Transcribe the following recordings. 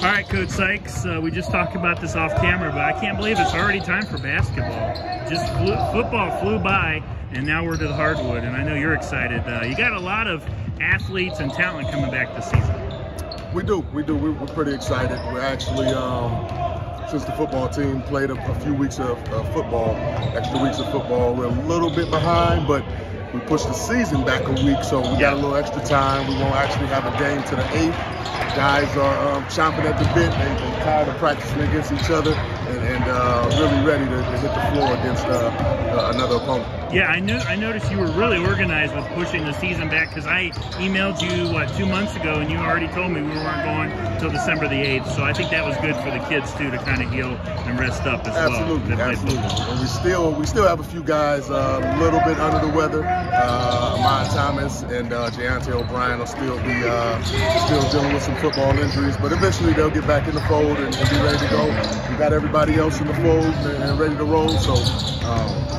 All right, Coach Sykes, we just talked about this off camera, but I can't believe it's already time for basketball. Football flew by, and now we're to the hardwood, and I know you're excited. You got a lot of athletes and talent coming back this season. We do. We're pretty excited. We're actually, since the football team played a few weeks of football, extra weeks of football, we're a little bit behind, but we pushed the season back a week, so we got a little extra time. We won't actually have a game to the 8th. Guys are chomping at the bit. They're tired of practicing against each other and really ready to hit the floor against another opponent. Yeah, I noticed you were really organized with pushing the season back, because I emailed you, 2 months ago, and you already told me we weren't going until December the 8th. So I think that was good for the kids, too, to kind of heal and rest up as well. Absolutely. And we still have a few guys a little bit under the weather. Amon Thomas and Jayante O'Brien will still be still dealing with some football injuries, but eventually they'll get back in the fold and be ready to go. We got everybody else in the fold and ready to roll, so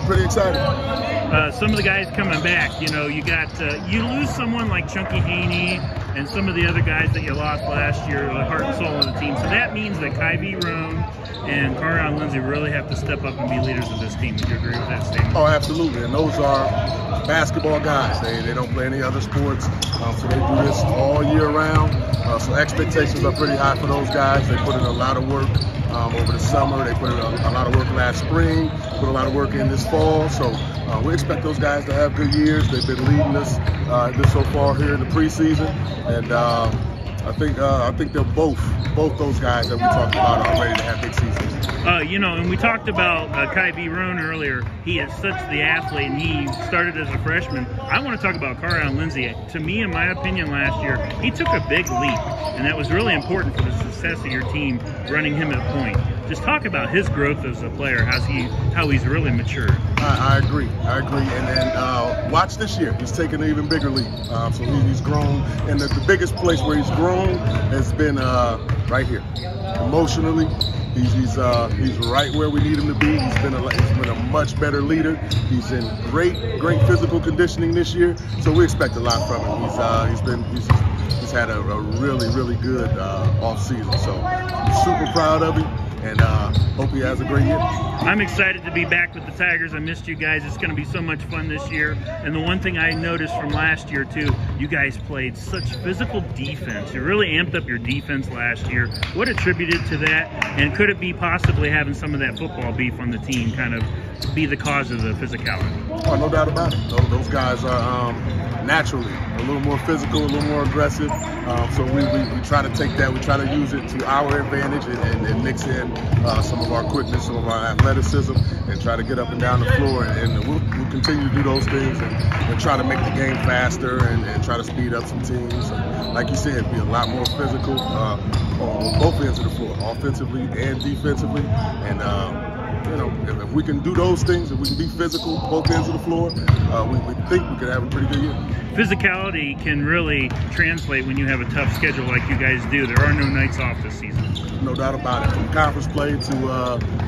pretty excited. Some of the guys coming back, you lose someone like Chunky Haney and some of the other guys that you lost last year, the heart and soul of the team. So that means that Kyvie Roan and Carion Lindsay really have to step up and be leaders of this team. Would you agree with that statement? Oh, absolutely. And those are basketball guys. They don't play any other sports, so they do this all year round. So expectations are pretty high for those guys. They put in a lot of work over the summer. They put in a lot of work last spring, put a lot of work in this fall. So we expect those guys to have good years. They've been leading us so far here in the preseason, and I think they're both those guys that we talked about are ready to have big seasons. And we talked about Kyvie Roan earlier. He is such the athlete, and he started as a freshman. I want to talk about Carion Lindsay. To me, in my opinion, last year, he took a big leap, and that was really important for the success of your team, running him at point. Just talk about his growth as a player, how he's really matured. I agree. And then watch this year. He's taken an even bigger leap. So he's grown, and the biggest place where he's grown has been right here. Emotionally, he's right where we need him to be. He's been a much better leader. He's in great physical conditioning this year. So we expect a lot from him. He's had a really good off season. So I'm super proud of him, and hope he has a great year. I'm excited to be back with the Tigers. I missed you guys. It's going to be so much fun this year. And the one thing I noticed from last year too, you guys played such physical defense. You really amped up your defense last year. What attributed to that? And could it be possibly having some of that football beef on the team kind of be the cause of the physicality? Oh, no doubt about it. Those guys are naturally a little more physical, a little more aggressive. So we try to take that, we try to use it to our advantage and mix in some of our quickness, some of our athleticism, and try to get up and down the floor. And we'll continue to do those things and try to make the game faster and try to speed up some teams. And like you said, be a lot more physical on both ends of the floor, offensively and defensively. And if we can do those things, if we can be physical both ends of the floor, we think we could have a pretty good year. Physicality can really translate when you have a tough schedule like you guys do. There are no nights off this season. No doubt about it. From conference play to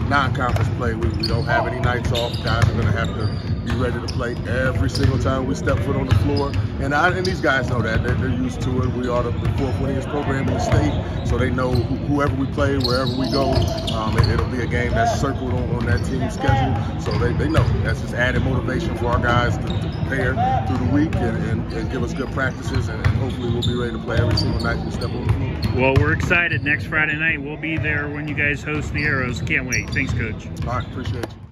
non-conference play, we don't have any nights off. Guys are going to have to be ready to play every single time we step foot on the floor. And these guys know that. They're used to it. We are the fourth winningest program in the state, so they know whoever we play, wherever we go, it'll be a game that's circled on that team's schedule. So they know. That's just added motivation for our guys to prepare through the week and give us good practices, and hopefully we'll be ready to play every single night we step on the floor. Well, we're excited. Next Friday night, we'll be there when you guys host the Arrows. Can't wait. Thanks, Coach. All right, appreciate you.